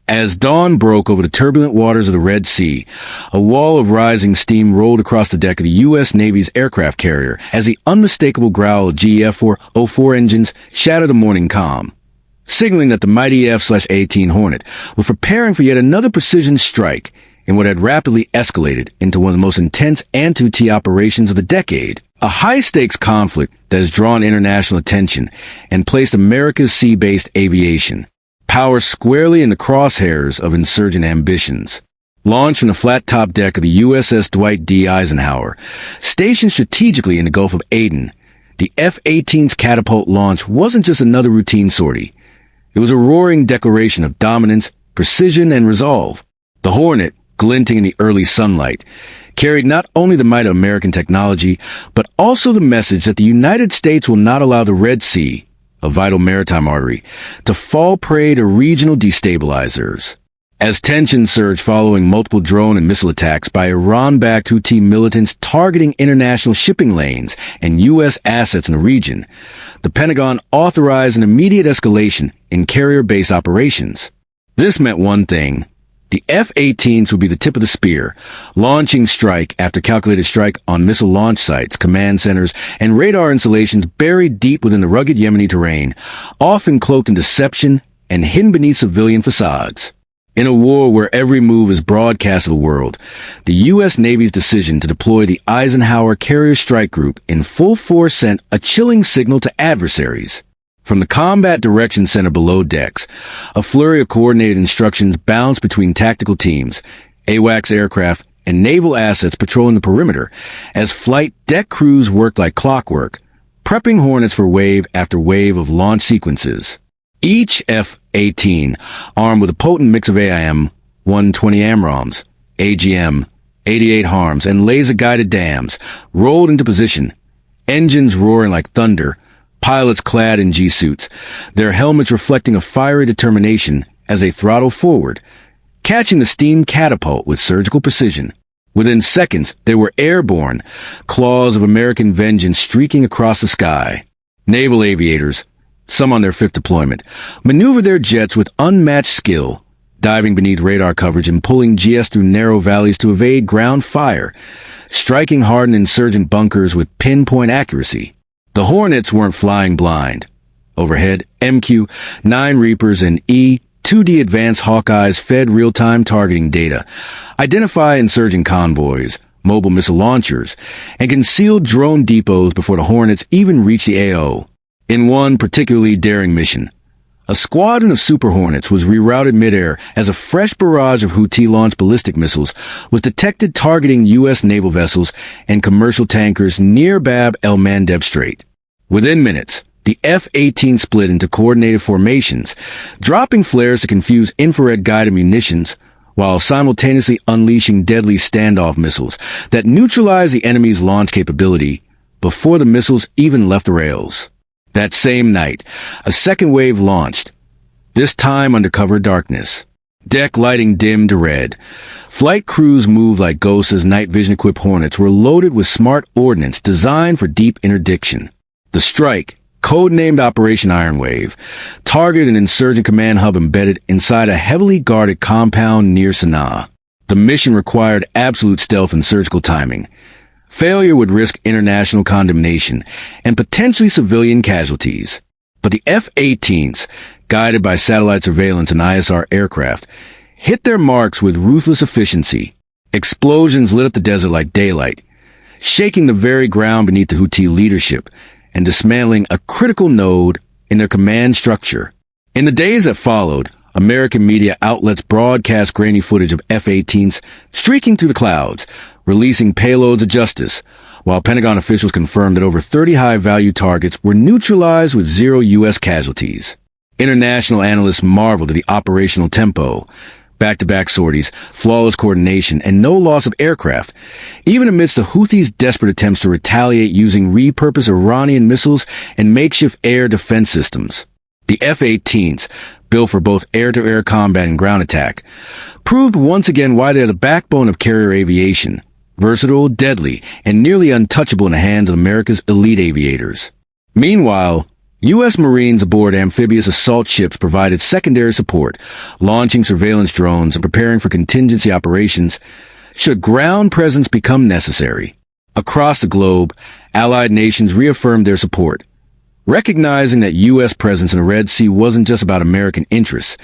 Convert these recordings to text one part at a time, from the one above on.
As dawn broke over the turbulent waters of the Red Sea, a wall of rising steam rolled across the deck of the U.S. Navy's aircraft carrier as the unmistakable growl of GE-F-404 engines shattered the morning calm, signaling that the mighty F-18 Hornet was preparing for yet another precision strike in what had rapidly escalated into one of the most intense Anti-Houthi operations of the decade. A high-stakes conflict that has drawn international attention and placed America's sea-based aviation power squarely in the crosshairs of insurgent ambitions. Launched from the flat-top deck of the USS Dwight D. Eisenhower, stationed strategically in the Gulf of Aden, the F-18's catapult launch wasn't just another routine sortie. It was a roaring declaration of dominance, precision, and resolve. The Hornet, glinting in the early sunlight, carried not only the might of American technology, but also the message that the United States will not allow the Red Sea, a vital maritime artery, to fall prey to regional destabilizers. As tensions surged following multiple drone and missile attacks by Iran-backed Houthi militants targeting international shipping lanes and U.S. assets in the region, the Pentagon authorized an immediate escalation in carrier-based operations. This meant one thing: the F-18s would be the tip of the spear, launching strike after calculated strike on missile launch sites, command centers, and radar installations buried deep within the rugged Yemeni terrain, often cloaked in deception and hidden beneath civilian facades. In a war where every move is broadcast to the world, the U.S. Navy's decision to deploy the Eisenhower Carrier Strike Group in full force sent a chilling signal to adversaries. From the Combat Direction Center below decks, a flurry of coordinated instructions bounced between tactical teams, AWACS aircraft, and naval assets patrolling the perimeter, as flight deck crews worked like clockwork, prepping Hornets for wave after wave of launch sequences. Each F-18, armed with a potent mix of AIM-120 AMRAAMs, AGM-88 HARMs, and laser-guided dams, rolled into position, engines roaring like thunder, pilots clad in G-suits, their helmets reflecting a fiery determination as they throttled forward, catching the steam catapult with surgical precision. Within seconds, they were airborne, claws of American vengeance streaking across the sky. Naval aviators, some on their fifth deployment, maneuvered their jets with unmatched skill, diving beneath radar coverage and pulling GS through narrow valleys to evade ground fire, striking hardened insurgent bunkers with pinpoint accuracy. The Hornets weren't flying blind. Overhead, MQ-9 Reapers and E-2D advanced Hawkeyes fed real-time targeting data, identify insurgent convoys, mobile missile launchers, and concealed drone depots before the Hornets even reached the AO. In one particularly daring mission, a squadron of Super Hornets was rerouted midair as a fresh barrage of Houthi-launched ballistic missiles was detected targeting U.S. naval vessels and commercial tankers near Bab el-Mandeb Strait. Within minutes, the F-18 split into coordinated formations, dropping flares to confuse infrared-guided munitions while simultaneously unleashing deadly standoff missiles that neutralized the enemy's launch capability before the missiles even left the rails. That same night, a second wave launched, this time under cover darkness. Deck lighting dimmed to red. Flight crews moved like ghosts as night vision-equipped Hornets were loaded with smart ordnance designed for deep interdiction. The strike, codenamed Operation Ironwave, targeted an insurgent command hub embedded inside a heavily guarded compound near Sana'a. The mission required absolute stealth and surgical timing. Failure would risk international condemnation and potentially civilian casualties. But the F-18s, guided by satellite surveillance and ISR aircraft, hit their marks with ruthless efficiency. Explosions lit up the desert like daylight, shaking the very ground beneath the Houthi leadership and dismantling a critical node in their command structure. In the days that followed, American media outlets broadcast grainy footage of F-18s streaking through the clouds, releasing payloads of justice, while Pentagon officials confirmed that over 30 high-value targets were neutralized with 0 U.S. casualties. International analysts marveled at the operational tempo, back-to-back sorties, flawless coordination, and no loss of aircraft, even amidst the Houthis' desperate attempts to retaliate using repurposed Iranian missiles and makeshift air defense systems. The F-18s, built for both air-to-air combat and ground attack, proved once again why they're the backbone of carrier aviation, versatile, deadly, and nearly untouchable in the hands of America's elite aviators. Meanwhile, U.S. Marines aboard amphibious assault ships provided secondary support, launching surveillance drones and preparing for contingency operations should ground presence become necessary. Across the globe, allied nations reaffirmed their support, recognizing that U.S. presence in the Red Sea wasn't just about American interests.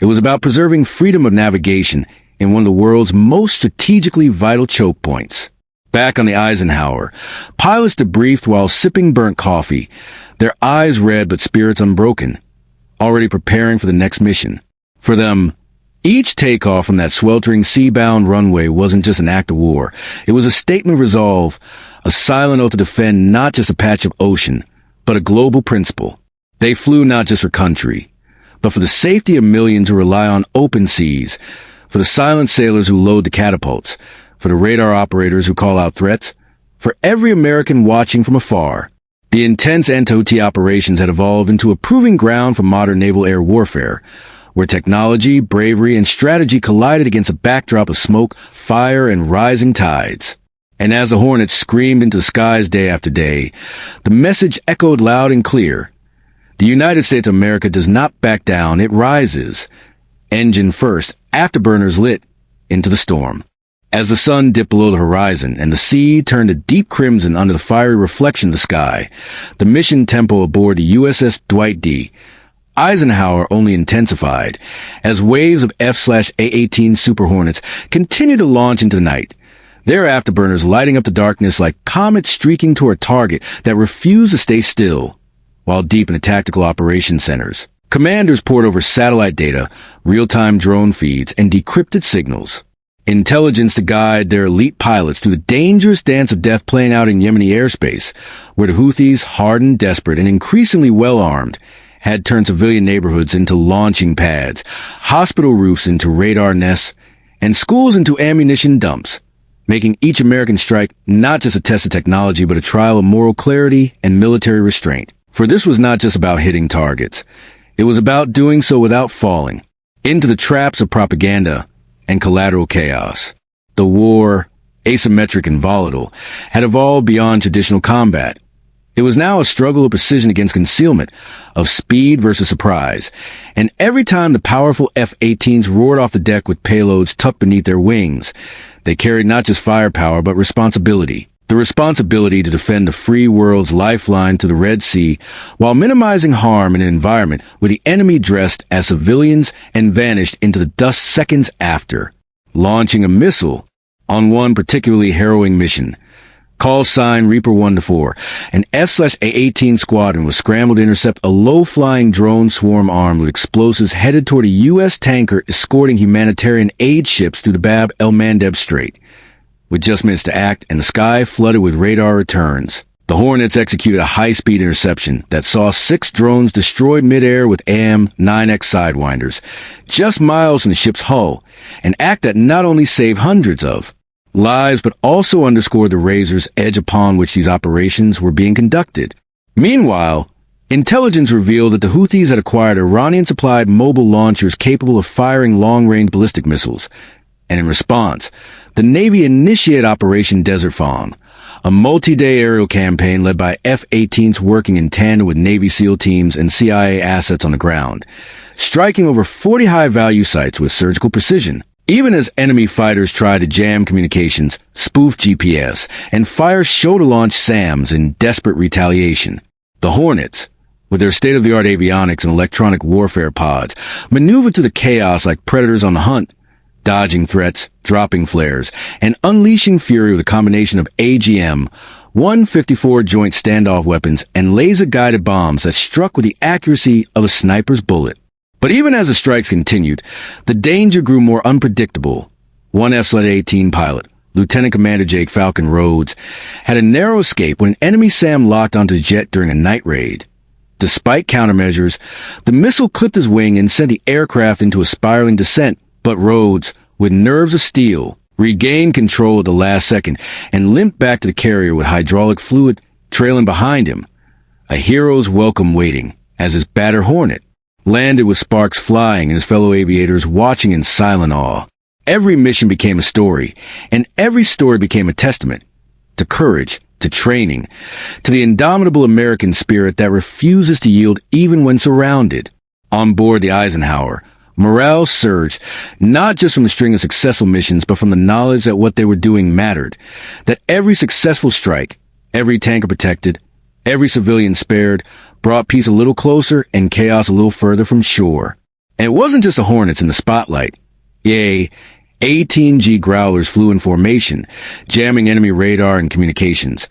It was about preserving freedom of navigation in one of the world's most strategically vital choke points. Back on the Eisenhower, pilots debriefed while sipping burnt coffee, their eyes red but spirits unbroken, already preparing for the next mission. For them, each takeoff from that sweltering sea-bound runway wasn't just an act of war. It was a statement of resolve, a silent oath to defend not just a patch of ocean, but a global principle. They flew not just for country, but for the safety of millions who rely on open seas, for the silent sailors who load the catapults, for the radar operators who call out threats, for every American watching from afar. The intense Anti-Houthi operations had evolved into a proving ground for modern naval air warfare, where technology, bravery, and strategy collided against a backdrop of smoke, fire, and rising tides. And as the Hornets screamed into the skies day after day, the message echoed loud and clear. The United States of America does not back down, it rises. Engine first, afterburners lit, into the storm. As the sun dipped below the horizon and the sea turned a deep crimson under the fiery reflection of the sky, the mission tempo aboard the USS Dwight D, Eisenhower only intensified as waves of F-18 Super Hornets continued to launch into the night, their afterburners lighting up the darkness like comets streaking toward a target that refused to stay still. While deep in the tactical operations centers, commanders poured over satellite data, real-time drone feeds, and decrypted signals. Intelligence to guide their elite pilots through the dangerous dance of death playing out in Yemeni airspace, where the Houthis, hardened, desperate, and increasingly well-armed, had turned civilian neighborhoods into launching pads, hospital roofs into radar nests, and schools into ammunition dumps, making each American strike not just a test of technology but a trial of moral clarity and military restraint. For this was not just about hitting targets. It was about doing so without falling into the traps of propaganda and collateral chaos. The war, asymmetric and volatile, had evolved beyond traditional combat. It was now a struggle of precision against concealment, of speed versus surprise, and every time the powerful F-18s roared off the deck with payloads tucked beneath their wings, they carried not just firepower but responsibility. The responsibility to defend the free world's lifeline to the Red Sea while minimizing harm in an environment where the enemy dressed as civilians and vanished into the dust seconds after. Launching a missile on one particularly harrowing mission. Call sign Reaper 1-4, an F-18 squadron was scrambled to intercept a low-flying drone swarm armed with explosives headed toward a U.S. tanker escorting humanitarian aid ships through the Bab el-Mandeb Strait. With just minutes to act and the sky flooded with radar returns, the Hornets executed a high-speed interception that saw 6 drones destroyed midair with AM-9X sidewinders, just miles from the ship's hull, an act that not only saved hundreds of lives but also underscored the razor's edge upon which these operations were being conducted. Meanwhile, intelligence revealed that the Houthis had acquired Iranian-supplied mobile launchers capable of firing long-range ballistic missiles, and in response, the Navy initiated Operation Desert Fawn, a multi-day aerial campaign led by F-18s working in tandem with Navy SEAL teams and CIA assets on the ground, striking over 40 high-value sites with surgical precision. Even as enemy fighters tried to jam communications, spoof GPS, and fire shoulder-launched SAMs in desperate retaliation, the Hornets, with their state-of-the-art avionics and electronic warfare pods, maneuvered through the chaos like predators on the hunt, dodging threats, dropping flares, and unleashing fury with a combination of AGM, 154 joint standoff weapons, and laser-guided bombs that struck with the accuracy of a sniper's bullet. But even as the strikes continued, the danger grew more unpredictable. One F-18 pilot, Lieutenant Commander Jake Falcon Rhodes, had a narrow escape when an enemy SAM locked onto his jet during a night raid. Despite countermeasures, the missile clipped his wing and sent the aircraft into a spiraling descent, but Rhodes, with nerves of steel, regained control at the last second and limped back to the carrier with hydraulic fluid trailing behind him, a hero's welcome waiting as his battered Hornet landed with sparks flying and his fellow aviators watching in silent awe. Every mission became a story, and every story became a testament to courage to training, to the indomitable American spirit that refuses to yield even when surrounded. On board the Eisenhower, morale surged, not just from the string of successful missions, but from the knowledge that what they were doing mattered, that every successful strike, every tanker protected, every civilian spared, brought peace a little closer and chaos a little further from shore. And it wasn't just the Hornets in the spotlight. Yea, 18G Growlers flew in formation, jamming enemy radar and communications,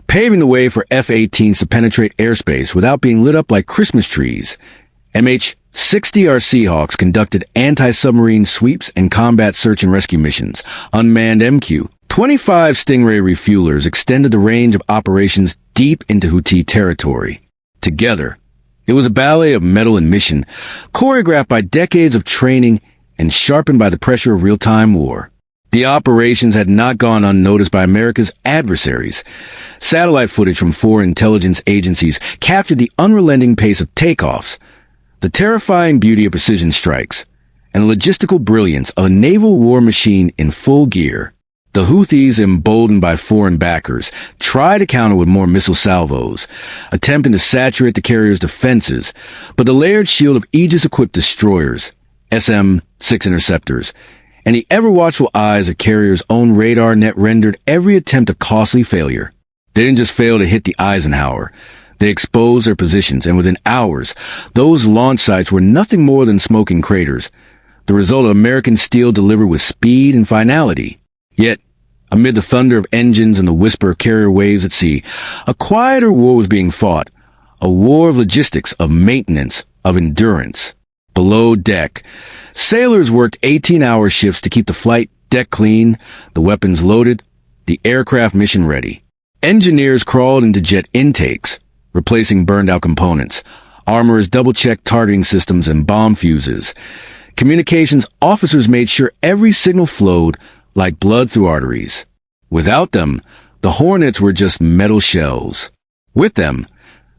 paving the way for F-18s to penetrate airspace without being lit up like Christmas trees. MH-60R Seahawks conducted anti-submarine sweeps and combat search and rescue missions. Unmanned MQ 25 Stingray refuelers extended the range of operations deep into Houthi territory. Together, it was a ballet of metal and mission, choreographed by decades of training and sharpened by the pressure of real-time war. The operations had not gone unnoticed by America's adversaries. Satellite footage from 4 intelligence agencies captured the unrelenting pace of takeoffs, the terrifying beauty of precision strikes, and the logistical brilliance of a naval war machine in full gear. The Houthis, emboldened by foreign backers, tried to counter with more missile salvos, attempting to saturate the carrier's defenses, but the layered shield of Aegis-equipped destroyers, SM-6 interceptors, and the ever-watchful eyes of carrier's own radar net rendered every attempt a costly failure. They didn't just fail to hit the Eisenhower. They exposed their positions, and within hours, those launch sites were nothing more than smoking craters, the result of American steel delivered with speed and finality. Yet, amid the thunder of engines and the whisper of carrier waves at sea, a quieter war was being fought, a war of logistics, of maintenance, of endurance. Below deck, sailors worked 18-hour shifts to keep the flight deck clean, the weapons loaded, the aircraft mission ready. Engineers crawled into jet intakes, replacing burned-out components. Armorers double-checked targeting systems and bomb fuses. Communications officers made sure every signal flowed like blood through arteries. Without them, the Hornets were just metal shells. With them,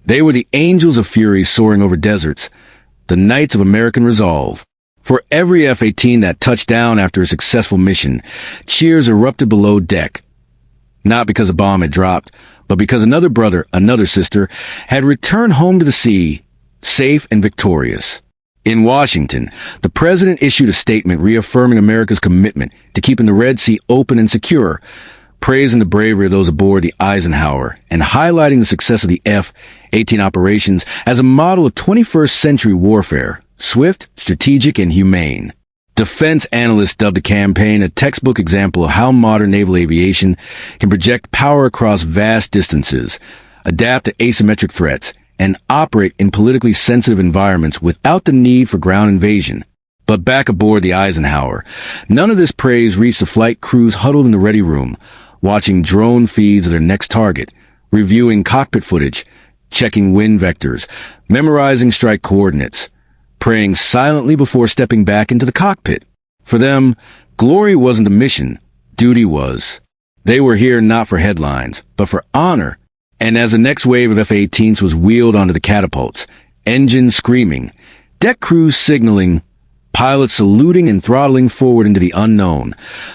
they were the angels of fury soaring over deserts, the knights of American resolve. For every F-18 that touched down after a successful mission, cheers erupted below deck. Not because a bomb had dropped, but because another brother, another sister, had returned home to the sea, safe and victorious. In Washington, the president issued a statement reaffirming America's commitment to keeping the Red Sea open and secure, praising the bravery of those aboard the Eisenhower, and highlighting the success of the F-18 operations as a model of 21st century warfare, swift, strategic, and humane. Defense analysts dubbed the campaign a textbook example of how modern naval aviation can project power across vast distances, adapt to asymmetric threats, and operate in politically sensitive environments without the need for ground invasion. But back aboard the Eisenhower, none of this praise reached the flight crews huddled in the ready room, watching drone feeds of their next target, reviewing cockpit footage, checking wind vectors, memorizing strike coordinates, praying silently before stepping back into the cockpit. For them, glory wasn't a mission, duty was. They were here not for headlines, but for honor. And as the next wave of F-18s was wheeled onto the catapults, engines screaming, deck crews signaling, pilots saluting and throttling forward into the unknown,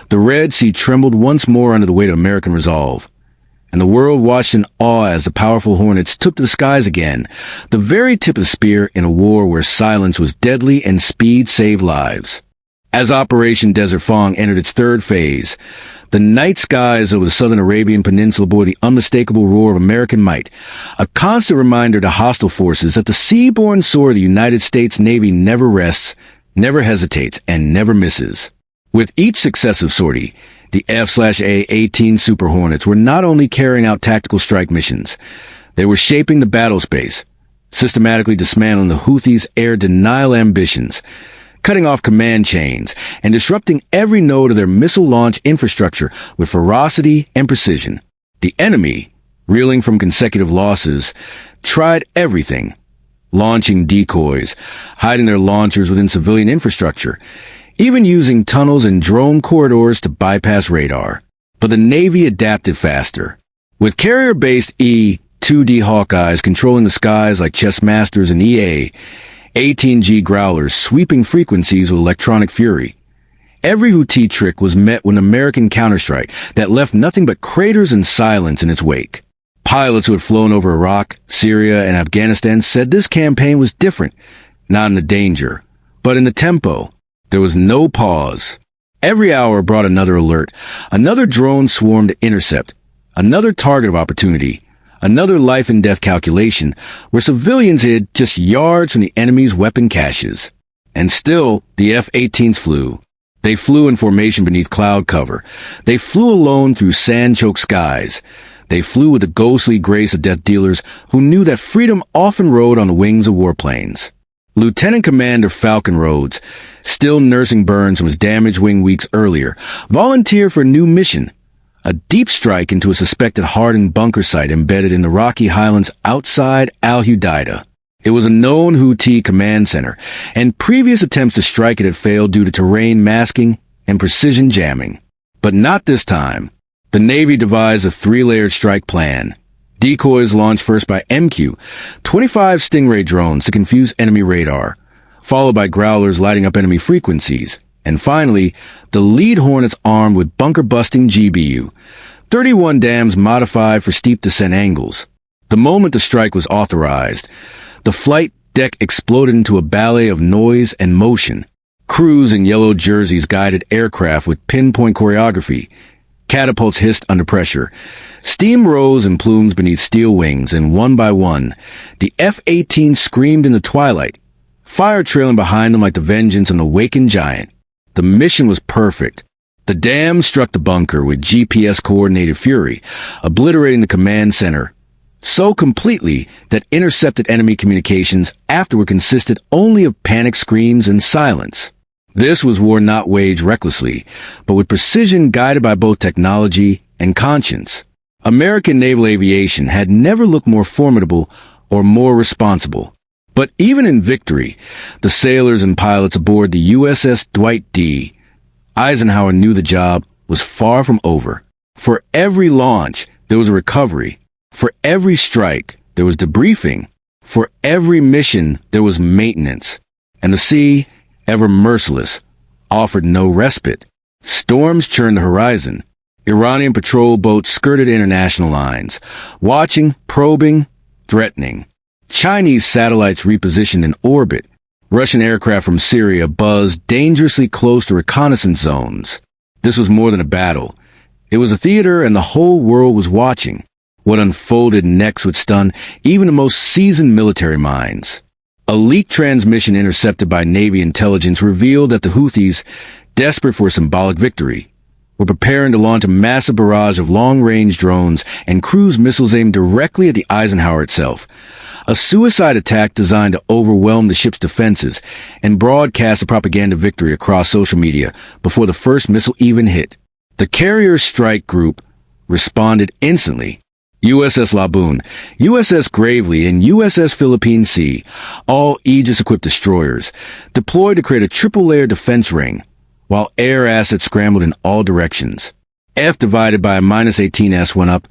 the Red Sea trembled once more under the weight of American resolve. And the world watched in awe as the powerful Hornets took to the skies again, the very tip of the spear in a war where silence was deadly and speed saved lives. As Operation Desert Fawn entered its third phase, the night skies over the southern Arabian Peninsula bore the unmistakable roar of American might, a constant reminder to hostile forces that the seaborne sword of the United States Navy never rests, never hesitates, and never misses. With each successive sortie, the F/A-18 Super Hornets were not only carrying out tactical strike missions, they were shaping the battle space, systematically dismantling the Houthis' air denial ambitions, cutting off command chains, and disrupting every node of their missile launch infrastructure with ferocity and precision. The enemy, reeling from consecutive losses, tried everything, launching decoys, hiding their launchers within civilian infrastructure, even using tunnels and drone corridors to bypass radar. But the Navy adapted faster. With carrier-based E-2D Hawkeyes controlling the skies like chess masters and EA, 18G Growlers sweeping frequencies with electronic fury, Every Houthi trick was met with an American counterstrike that left nothing but craters and silence in its wake. Pilots who had flown over Iraq, Syria, and Afghanistan said this campaign was different, not in the danger, but in the tempo. There was no pause. Every hour brought another alert, another drone swarm to intercept, another target of opportunity, another life and death calculation where civilians hid just yards from the enemy's weapon caches. And still, the F-18s flew. They flew in formation beneath cloud cover. They flew alone through sand-choked skies. They flew with the ghostly grace of death dealers who knew that freedom often rode on the wings of warplanes. Lieutenant Commander Falcon Rhodes, still nursing burns from his damaged wing weeks earlier, volunteered for a new mission, a deep strike into a suspected hardened bunker site embedded in the Rocky Highlands outside Al-Hudaydah. It was a known Houthi command center, and previous attempts to strike it had failed due to terrain masking and precision jamming. But not this time. The Navy devised a three-layered strike plan. Decoys launched first by MQ, 25 Stingray drones to confuse enemy radar, followed by Growlers lighting up enemy frequencies, and finally, the lead Hornets armed with bunker-busting GBU, 31 dams modified for steep descent angles. The moment the strike was authorized, the flight deck exploded into a ballet of noise and motion. Crews in yellow jerseys guided aircraft with pinpoint choreography. Catapults hissed under pressure. Steam rose in plumes beneath steel wings, and one by one, the F-18 screamed in the twilight, fire trailing behind them like the vengeance of an awakened giant. The mission was perfect. The dam struck the bunker with GPS-coordinated fury, obliterating the command center so completely that intercepted enemy communications afterward consisted only of panic screams and silence. This was war not waged recklessly, but with precision guided by both technology and conscience. American naval aviation had never looked more formidable or more responsible. But even in victory, the sailors and pilots aboard the USS Dwight D, Eisenhower knew the job was far from over. For every launch, there was a recovery. For every strike, there was debriefing. For every mission, there was maintenance. And the sea, ever merciless, offered no respite. Storms churned the horizon. Iranian patrol boats skirted international lines, watching, probing, threatening. Chinese satellites repositioned in orbit. Russian aircraft from Syria buzzed dangerously close to reconnaissance zones. This was more than a battle. It was a theater, and the whole world was watching. What unfolded next would stun even the most seasoned military minds. A leaked transmission intercepted by Navy intelligence revealed that the Houthis, desperate for a symbolic victory, were preparing to launch a massive barrage of long-range drones and cruise missiles aimed directly at the Eisenhower itself. A suicide attack designed to overwhelm the ship's defenses and broadcast a propaganda victory across social media before the first missile even hit. The carrier strike group responded instantly. USS Laboon, USS Gravely, and USS Philippine Sea, all Aegis-equipped destroyers, deployed to create a triple-layer defense ring, while air assets scrambled in all directions. F divided by a -18S went up,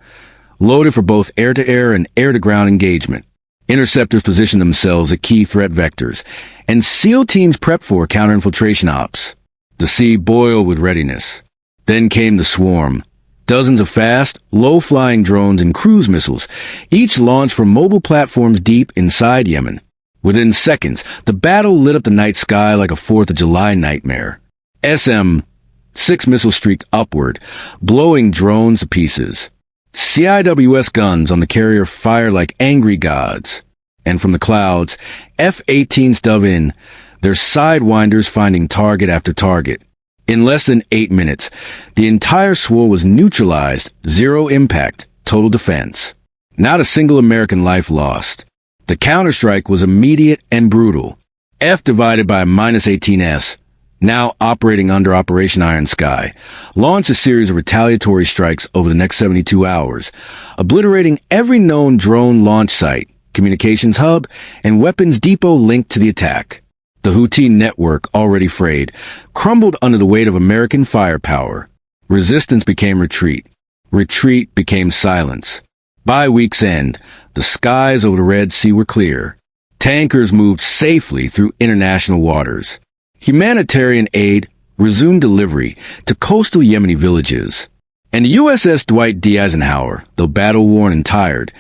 loaded for both air-to-air and air-to-ground engagement. Interceptors positioned themselves at key threat vectors, and SEAL teams prepped for counter-infiltration ops. The sea boiled with readiness. Then came the swarm. Dozens of fast, low-flying drones and cruise missiles, each launched from mobile platforms deep inside Yemen. Within seconds, the battle lit up the night sky like a 4th of July nightmare. SM-6 missiles streaked upward, blowing drones to pieces. CIWS guns on the carrier fired like angry gods. And from the clouds, F-18s dove in, their sidewinders finding target after target. In less than 8 minutes, the entire swarm was neutralized, zero impact, total defense. Not a single American life lost. The counterstrike was immediate and brutal. F divided by a -18S, now operating under Operation Iron Sky, launched a series of retaliatory strikes over the next 72 hours, obliterating every known drone launch site, communications hub, and weapons depot linked to the attack. The Houthi network, already frayed, crumbled under the weight of American firepower. Resistance became retreat. Retreat became silence. By week's end, the skies over the Red Sea were clear. Tankers moved safely through international waters. Humanitarian aid resumed delivery to coastal Yemeni villages. And the USS Dwight D. Eisenhower, though battle-worn and tired,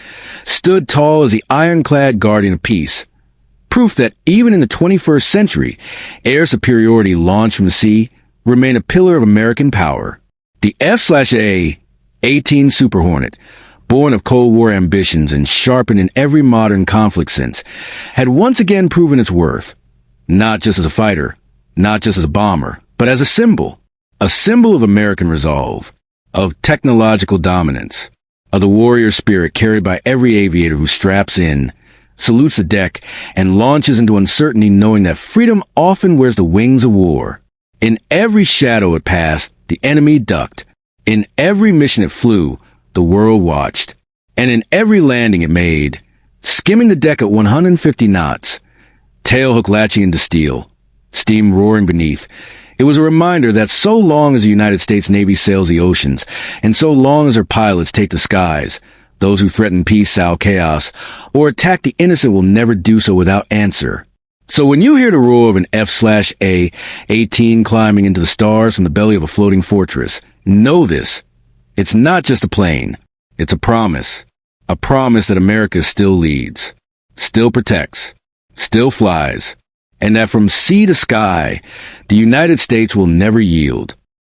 stood tall as the ironclad guardian of peace, proof that even in the 21st century, air superiority launched from the sea remained a pillar of American power. The F-18 Super Hornet, born of Cold War ambitions and sharpened in every modern conflict since, had once again proven its worth, not just as a fighter, not just as a bomber, but as a symbol of American resolve, of technological dominance, of the warrior spirit carried by every aviator who straps in, salutes the deck, and launches into uncertainty knowing that freedom often wears the wings of war. In every shadow it passed, the enemy ducked. In every mission it flew, the world watched. And in every landing it made, skimming the deck at 150 knots, tailhook latching into steel, steam roaring beneath, it was a reminder that so long as the United States Navy sails the oceans, and so long as her pilots take the skies, those who threaten peace sow chaos, or attack the innocent will never do so without answer. So when you hear the roar of an F-18 climbing into the stars from the belly of a floating fortress, know this. It's not just a plane. It's a promise that America still leads, still protects, still flies, and that from sea to sky, the United States will never yield.